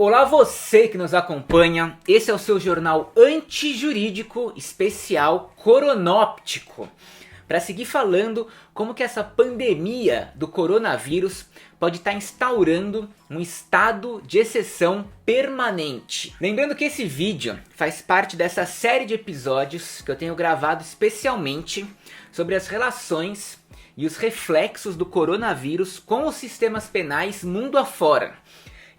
Olá você que nos acompanha, esse é o seu jornal antijurídico especial Coronóptico, para seguir falando como que essa pandemia do coronavírus pode estar instaurando um estado de exceção permanente. Lembrando que esse vídeo faz parte dessa série de episódios que eu tenho gravado especialmente sobre as relações e os reflexos do coronavírus com os sistemas penais mundo afora.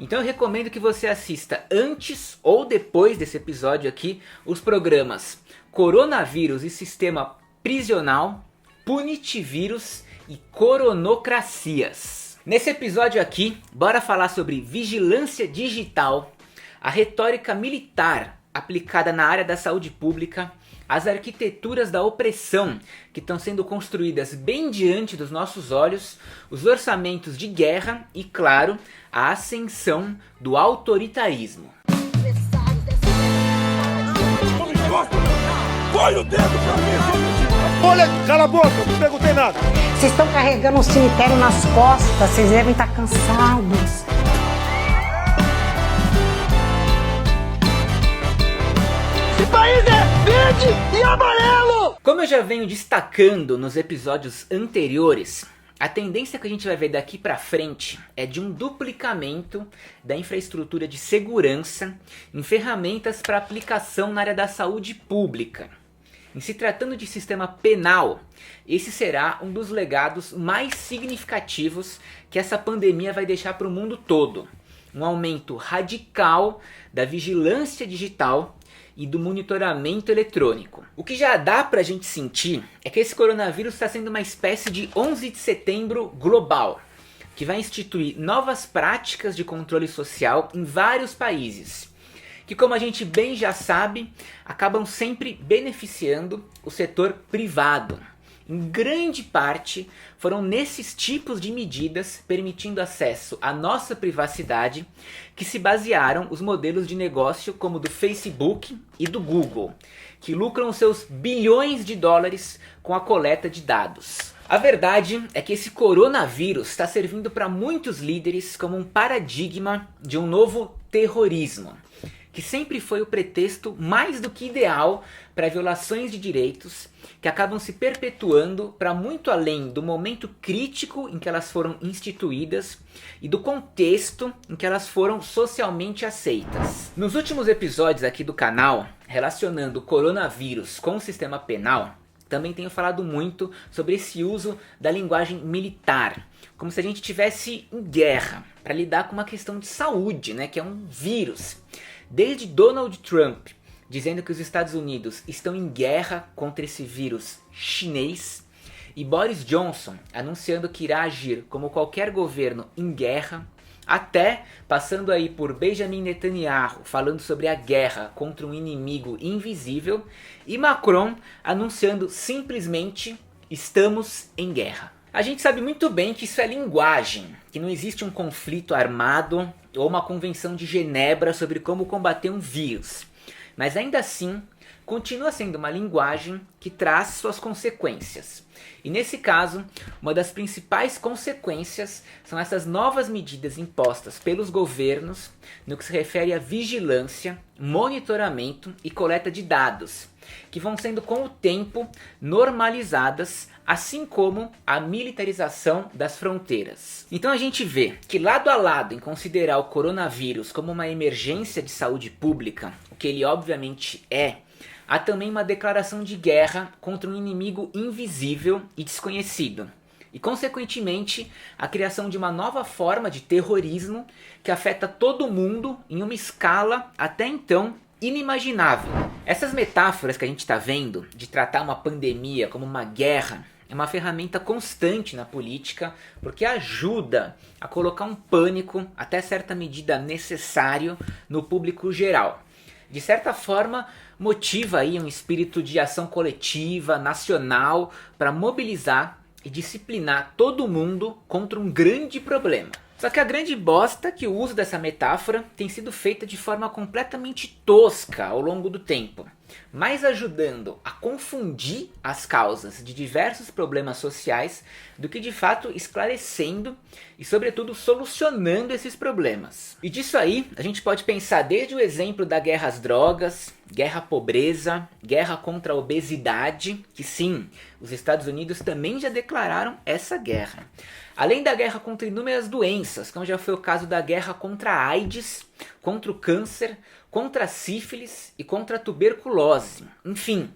Então eu recomendo que você assista antes ou depois desse episódio aqui os programas Coronavírus e Sistema Prisional, Punitivírus e Coronocracias. Nesse episódio aqui, bora falar sobre vigilância digital, a retórica militar aplicada na área da saúde pública, as arquiteturas da opressão que estão sendo construídas bem diante dos nossos olhos, os orçamentos de guerra e, claro, a ascensão do autoritarismo. Põe o dedo pra mim! Olha, cala a boca, não perguntei nada! Vocês estão carregando um cemitério nas costas, vocês devem estar cansados. Esse país é verde e amarelo! Como eu já venho destacando nos episódios anteriores, a tendência que a gente vai ver daqui pra frente é de um duplicamento da infraestrutura de segurança em ferramentas para aplicação na área da saúde pública. Em se tratando de sistema penal, esse será um dos legados mais significativos que essa pandemia vai deixar para o mundo todo. Um aumento radical da vigilância digital e do monitoramento eletrônico. O que já dá pra gente sentir é que esse coronavírus está sendo uma espécie de 11 de setembro global, que vai instituir novas práticas de controle social em vários países, que, como a gente bem já sabe, acabam sempre beneficiando o setor privado. Em grande parte, foram nesses tipos de medidas permitindo acesso à nossa privacidade que se basearam os modelos de negócio como o do Facebook e do Google, que lucram seus bilhões de dólares com a coleta de dados. A verdade é que esse coronavírus está servindo para muitos líderes como um paradigma de um novo terrorismo, que sempre foi o pretexto mais do que ideal para violações de direitos que acabam se perpetuando para muito além do momento crítico em que elas foram instituídas e do contexto em que elas foram socialmente aceitas. Nos últimos episódios aqui do canal, relacionando o coronavírus com o sistema penal, também tenho falado muito sobre esse uso da linguagem militar, como se a gente estivesse em guerra, para lidar com uma questão de saúde, né, que é um vírus. Desde Donald Trump dizendo que os Estados Unidos estão em guerra contra esse vírus chinês, e Boris Johnson anunciando que irá agir como qualquer governo em guerra, até passando aí por Benjamin Netanyahu falando sobre a guerra contra um inimigo invisível, e Macron anunciando simplesmente estamos em guerra. A gente sabe muito bem que isso é linguagem, que não existe um conflito armado ou uma convenção de Genebra sobre como combater um vírus. Mas ainda assim, continua sendo uma linguagem que traz suas consequências. E nesse caso, uma das principais consequências são essas novas medidas impostas pelos governos no que se refere à vigilância, monitoramento e coleta de dados, que vão sendo com o tempo normalizadas, assim como a militarização das fronteiras. Então a gente vê que lado a lado em considerar o coronavírus como uma emergência de saúde pública, o que ele obviamente é, há também uma declaração de guerra contra um inimigo invisível e desconhecido. E consequentemente a criação de uma nova forma de terrorismo que afeta todo mundo em uma escala até então inimaginável. Essas metáforas que a gente está vendo de tratar uma pandemia como uma guerra é uma ferramenta constante na política, porque ajuda a colocar um pânico, até certa medida necessário, no público geral. De certa forma, motiva aí um espírito de ação coletiva, nacional, para mobilizar e disciplinar todo mundo contra um grande problema. Só que a grande bosta é que o uso dessa metáfora tem sido feita de forma completamente tosca ao longo do tempo. mais ajudando a confundir as causas de diversos problemas sociais do que de fato esclarecendo e sobretudo solucionando esses problemas. E disso aí a gente pode pensar desde o exemplo da guerra às drogas, guerra à pobreza, guerra contra a obesidade, que sim, os Estados Unidos também já declararam essa guerra. Além da guerra contra inúmeras doenças, como já foi o caso da guerra contra a AIDS, contra o câncer, contra a sífilis e contra a tuberculose. Enfim,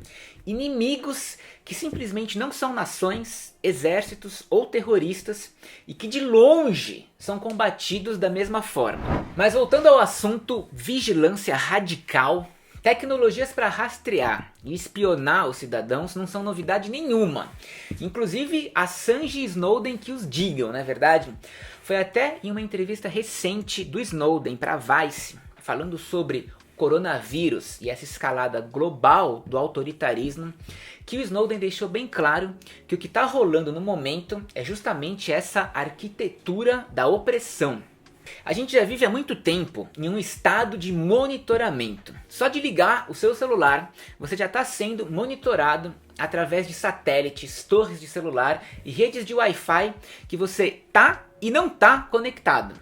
inimigos que simplesmente não são nações, exércitos ou terroristas e que de longe são combatidos da mesma forma. Mas voltando ao assunto vigilância radical, tecnologias para rastrear e espionar os cidadãos não são novidade nenhuma. Inclusive Assange e Snowden que os digam, não é verdade? Foi até em uma entrevista recente do Snowden para a Vice, falando sobre coronavírus e essa escalada global do autoritarismo, que o Snowden deixou bem claro que o que está rolando no momento é justamente essa arquitetura da opressão. A gente já vive há muito tempo em um estado de monitoramento. Só de ligar o seu celular, você já está sendo monitorado através de satélites, torres de celular e redes de Wi-Fi que você tá e não tá conectado.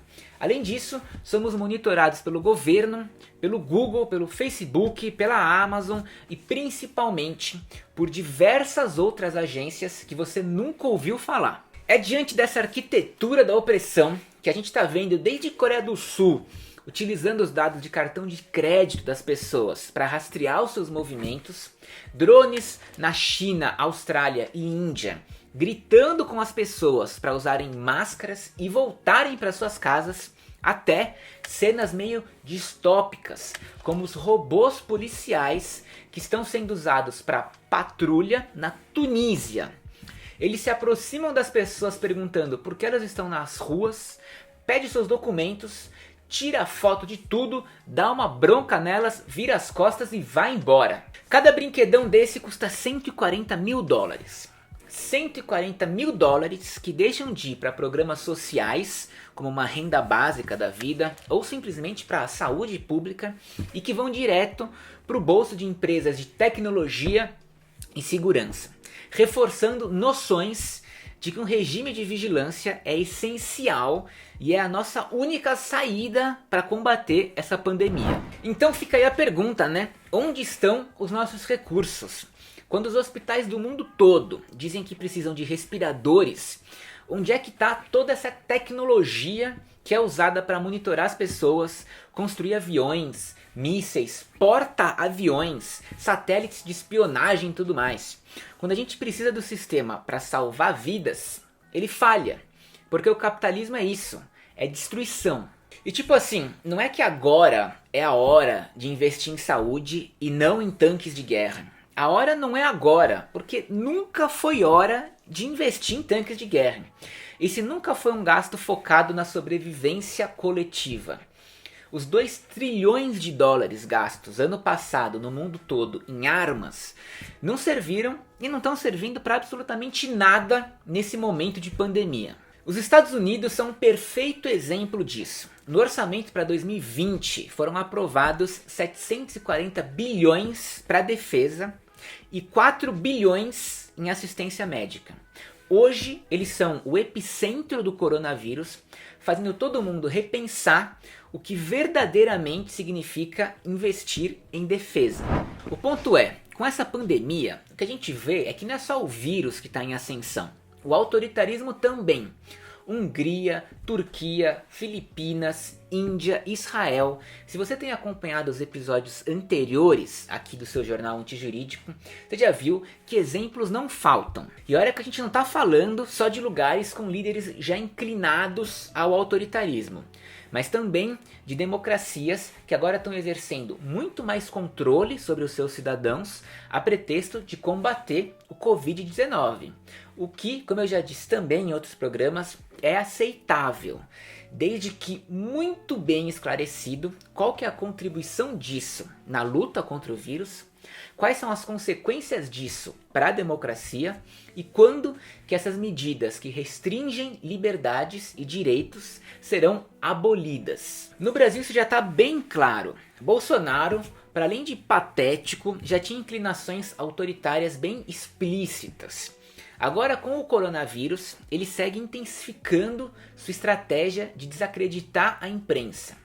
Além disso, somos monitorados pelo governo, pelo Google, pelo Facebook, pela Amazon e principalmente por diversas outras agências que você nunca ouviu falar. É diante dessa arquitetura da opressão que a gente está vendo desde Coreia do Sul utilizando os dados de cartão de crédito das pessoas para rastrear os seus movimentos, drones na China, Austrália e Índia gritando com as pessoas para usarem máscaras e voltarem para suas casas, até cenas meio distópicas, como os robôs policiais que estão sendo usados para patrulha na Tunísia. Eles se aproximam das pessoas perguntando por que elas estão nas ruas, pede seus documentos, tira foto de tudo, dá uma bronca nelas, vira as costas e vai embora. Cada brinquedão desse custa $140 mil. $140 mil que deixam de ir para programas sociais, como uma renda básica da vida, ou simplesmente para a saúde pública, e que vão direto para o bolso de empresas de tecnologia e segurança, reforçando noções de que um regime de vigilância é essencial e é a nossa única saída para combater essa pandemia. Então fica aí a pergunta, né? Onde estão os nossos recursos? Quando os hospitais do mundo todo dizem que precisam de respiradores, onde é que está toda essa tecnologia que é usada para monitorar as pessoas, construir aviões, mísseis, porta-aviões, satélites de espionagem e tudo mais? Quando a gente precisa do sistema para salvar vidas, ele falha, porque o capitalismo é isso, é destruição. E tipo assim, não é que agora é a hora de investir em saúde e não em tanques de guerra. A hora não é agora, porque nunca foi hora de investir em tanques de guerra. Esse nunca foi um gasto focado na sobrevivência coletiva. Os $2 trilhões gastos ano passado no mundo todo em armas não serviram e não estão servindo para absolutamente nada nesse momento de pandemia. Os Estados Unidos são um perfeito exemplo disso. No orçamento para 2020 foram aprovados 740 bilhões para a defesa e 4 bilhões em assistência médica. Hoje eles são o epicentro do coronavírus, fazendo todo mundo repensar o que verdadeiramente significa investir em defesa. O ponto é, com essa pandemia, o que a gente vê é que não é só o vírus que está em ascensão, o autoritarismo também. Hungria, Turquia, Filipinas, Índia, Israel. Se você tem acompanhado os episódios anteriores aqui do seu jornal antijurídico, você já viu que exemplos não faltam. E olha que a gente não está falando só de lugares com líderes já inclinados ao autoritarismo, mas também de democracias que agora estão exercendo muito mais controle sobre os seus cidadãos a pretexto de combater o Covid-19. O que, como eu já disse também em outros programas, é aceitável, desde que muito bem esclarecido qual que é a contribuição disso na luta contra o vírus, quais são as consequências disso para a democracia e quando que essas medidas que restringem liberdades e direitos serão abolidas. No Brasil isso já está bem claro. Bolsonaro para além de patético, já tinha inclinações autoritárias bem explícitas. Agora, com o coronavírus, ele segue intensificando sua estratégia de desacreditar a imprensa.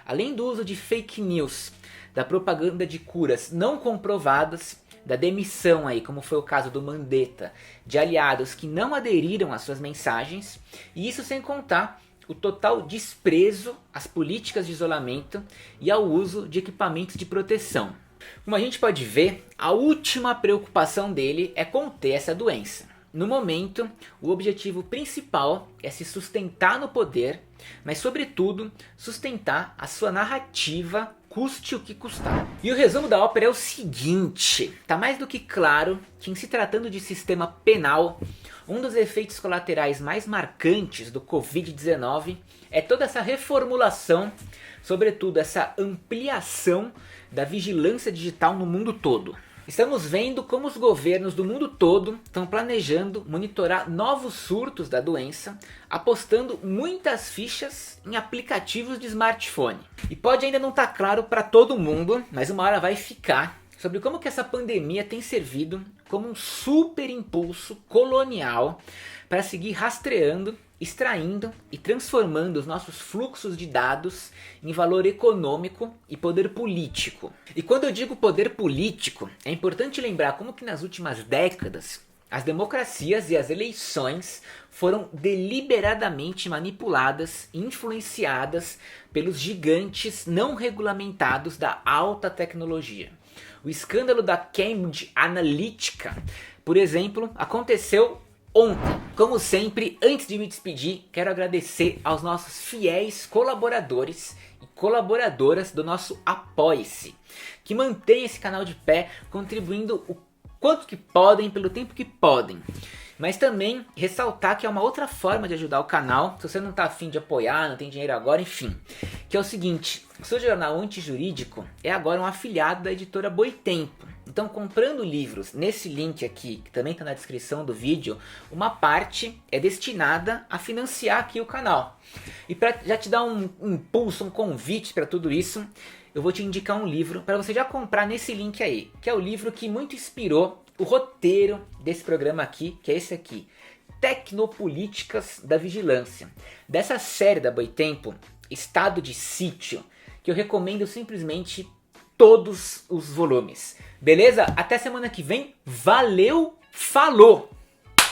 Além do uso de fake news, da propaganda de curas não comprovadas, da demissão aí, como foi o caso do Mandetta, de aliados que não aderiram às suas mensagens, e isso sem contar o total desprezo às políticas de isolamento e ao uso de equipamentos de proteção. Como a gente pode ver, a última preocupação dele é conter essa doença. No momento, o objetivo principal é se sustentar no poder, mas sobretudo sustentar a sua narrativa, custe o que custar. E o resumo da ópera é o seguinte: tá mais do que claro que, em se tratando de sistema penal, um dos efeitos colaterais mais marcantes do Covid-19 é toda essa reformulação, sobretudo essa ampliação da vigilância digital no mundo todo. Estamos vendo como os governos do mundo todo estão planejando monitorar novos surtos da doença, apostando muitas fichas em aplicativos de smartphone. E pode ainda não estar claro para todo mundo, mas uma hora vai ficar, sobre como que essa pandemia tem servido como um super impulso colonial para seguir rastreando, extraindo e transformando os nossos fluxos de dados em valor econômico e poder político. E quando eu digo poder político, é importante lembrar como que nas últimas décadas as democracias e as eleições foram deliberadamente manipuladas e influenciadas pelos gigantes não regulamentados da alta tecnologia. O escândalo da Cambridge Analytica, por exemplo, aconteceu ontem. Como sempre, antes de me despedir, quero agradecer aos nossos fiéis colaboradores e colaboradoras do nosso Apoie-se, que mantém esse canal de pé, contribuindo o quanto que podem, pelo tempo que podem. Mas também ressaltar que é uma outra forma de ajudar o canal, se você não está afim de apoiar, não tem dinheiro agora, enfim. Que é o seguinte: o seu jornal antijurídico é agora um afiliado da editora Boitempo. Então, comprando livros nesse link aqui, que também está na descrição do vídeo, uma parte é destinada a financiar aqui o canal. E para já te dar um impulso, um convite para tudo isso, eu vou te indicar um livro para você já comprar nesse link aí, que é o livro que muito inspirou o roteiro desse programa aqui, que é esse aqui, Tecnopolíticas da Vigilância, dessa série da Boitempo, Estado de Sítio, que eu recomendo simplesmente todos os volumes. Beleza? Até semana que vem. Valeu, falou!